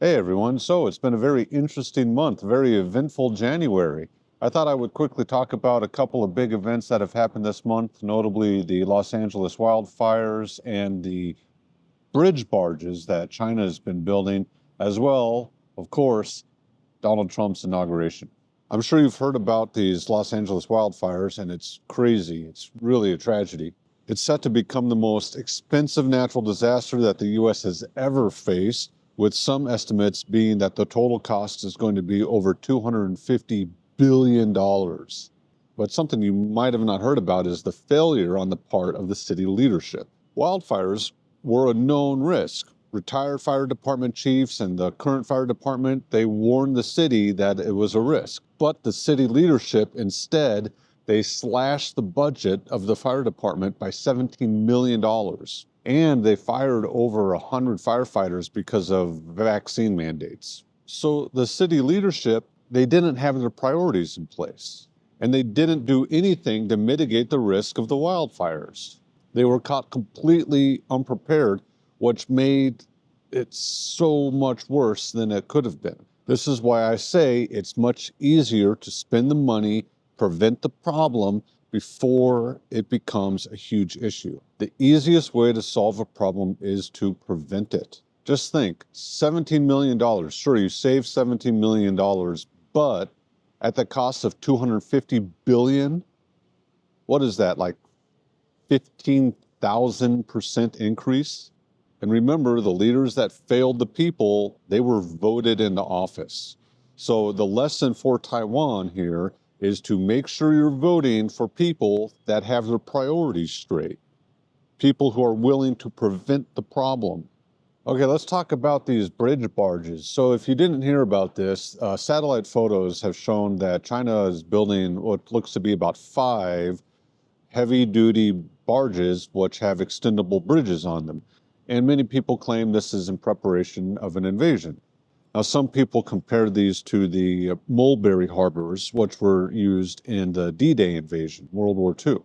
Hey everyone, so it's been a very interesting month, very eventful January. I thought I would quickly talk about a couple of big events that have happened this month, notably the Los Angeles wildfires and the bridge barges that China has been building, as well, of course, Donald Trump's inauguration. I'm sure you've heard about these Los Angeles wildfires, and it's crazy. It's really a tragedy. It's set to become the most expensive natural disaster that the U.S. has ever faced, with some estimates being that the total cost is going to be over $250 billion. But something you might have not heard about is the failure on the part of the city leadership. Wildfires were a known risk. Retired fire department chiefs and the current fire department, they warned the city that it was a risk. But the city leadership, instead, they slashed the budget of the fire department by $17 million. And they fired over 100 firefighters because of vaccine mandates. So the city leadership, they didn't have their priorities in place. And they didn't do anything to mitigate the risk of the wildfires. They were caught completely unprepared, which made it so much worse than it could have been. This is why I say it's much easier to spend the money, prevent the problem, before it becomes a huge issue. The easiest way to solve a problem is to prevent it. Just think, $17 million. Sure, you save $17 million, but at the cost of $250 billion, what is that, like 15,000% increase? And remember, the leaders that failed the people, they were voted into office. So the lesson for Taiwan here is to make sure you're voting for people that have their priorities straight, people who are willing to prevent the problem. Okay, let's talk about these bridge barges. So if you didn't hear about this, satellite photos have shown that China is building what looks to be about 5 heavy-duty barges which have extendable bridges on them. And many people claim this is in preparation of an invasion. Now, some people compare these to the mulberry harbors, which were used in the D-Day invasion, World War II.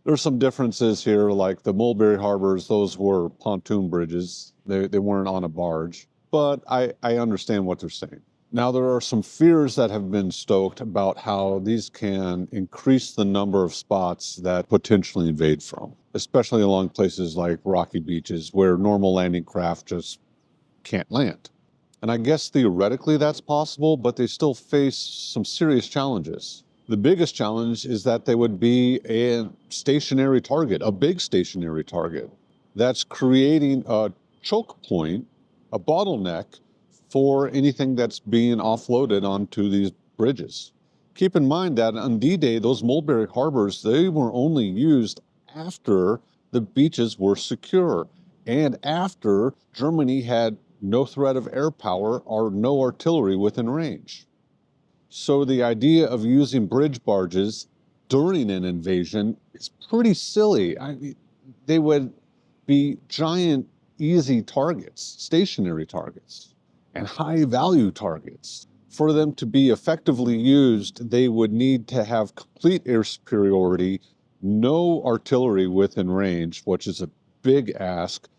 There's some differences here, like the mulberry harbors, those were pontoon bridges. They weren't on a barge, but I understand what they're saying. Now, there are some fears that have been stoked about how these can increase the number of spots that potentially invade from, especially along places like rocky beaches where normal landing craft just can't land. And I guess theoretically that's possible, but they still face some serious challenges. The biggest challenge is that they would be a stationary target, a big stationary target, that's creating a choke point, a bottleneck for anything that's being offloaded onto these bridges. Keep in mind that on D-Day, those mulberry harbors, they were only used after the beaches were secure and after Germany had no threat of air power or no artillery within range. So the idea of using bridge barges during an invasion is pretty silly. I mean, they would be giant, easy targets, stationary targets, and high-value targets. For them to be effectively used, they would need to have complete air superiority, no artillery within range, which is a big ask,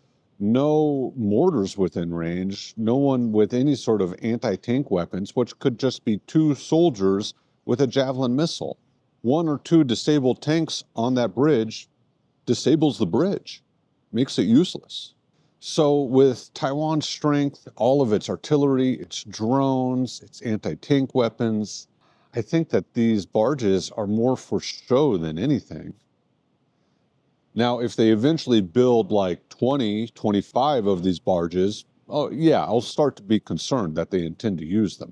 no mortars within range, no one with any sort of anti-tank weapons, which could just be 2 soldiers with a Javelin missile. 1 or 2 disabled tanks on that bridge disables the bridge, makes it useless. So with Taiwan's strength, all of its artillery, its drones, its anti-tank weapons, I think that these barges are more for show than anything. Now, if they eventually build like 20, 25 of these barges, oh yeah, I'll start to be concerned that they intend to use them.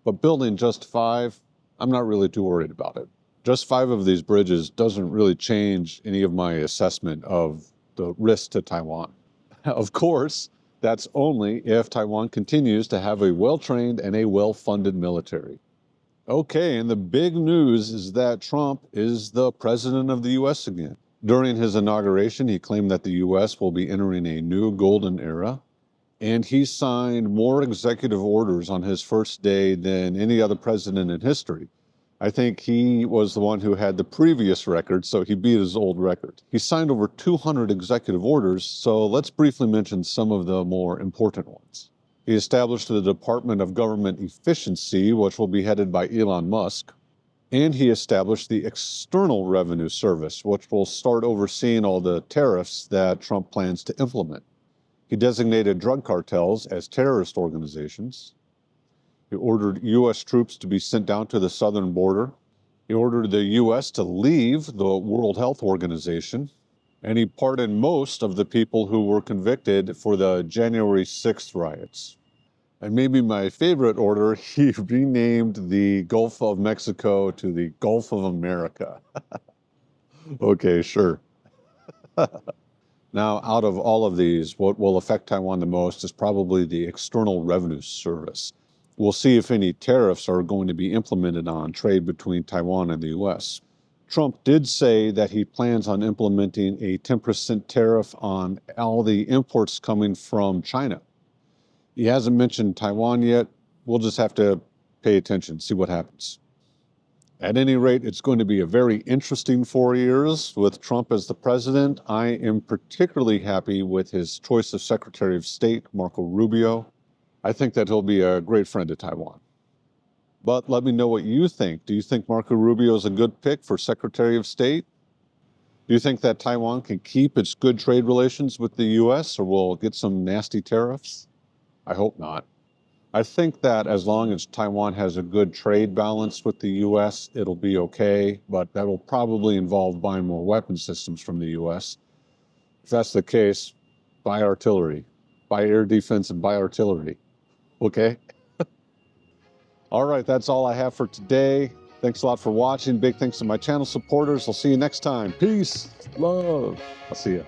But building just 5, I'm not really too worried about it. Just 5 of these bridges doesn't really change any of my assessment of the risk to Taiwan. Of course, that's only if Taiwan continues to have a well-trained and a well-funded military. Okay, and the big news is that Trump is the president of the U.S. again. During his inauguration, he claimed that the U.S. will be entering a new golden era, and he signed more executive orders on his first day than any other president in history. I think he was the one who had the previous record, so he beat his old record. He signed over 200 executive orders, so let's briefly mention some of the more important ones. He established the Department of Government Efficiency, which will be headed by Elon Musk. And he established the External Revenue Service, which will start overseeing all the tariffs that Trump plans to implement. He designated drug cartels as terrorist organizations. He ordered U.S. troops to be sent down to the southern border. He ordered the U.S. to leave the World Health Organization. And he pardoned most of the people who were convicted for the January 6th riots. And maybe my favorite order, he renamed the Gulf of Mexico to the Gulf of America. Okay, sure. Now, out of all of these, what will affect Taiwan the most is probably the External Revenue Service. We'll see if any tariffs are going to be implemented on trade between Taiwan and the U.S. Trump did say that he plans on implementing a 10% tariff on all the imports coming from China. He hasn't mentioned Taiwan yet. We'll just have to pay attention, see what happens. At any rate, it's going to be a very interesting 4 years with Trump as the president. I am particularly happy with his choice of Secretary of State, Marco Rubio. I think that he'll be a great friend to Taiwan. But let me know what you think. Do you think Marco Rubio is a good pick for Secretary of State? Do you think that Taiwan can keep its good trade relations with the U.S. or will get some nasty tariffs? I hope not. I think that as long as Taiwan has a good trade balance with the U.S., it'll be okay, but that will probably involve buying more weapon systems from the U.S. If that's the case, buy artillery, buy air defense and buy artillery, okay? All right, that's all I have for today. Thanks a lot for watching. Big thanks to my channel supporters. I'll see you next time. Peace, love. I'll see you.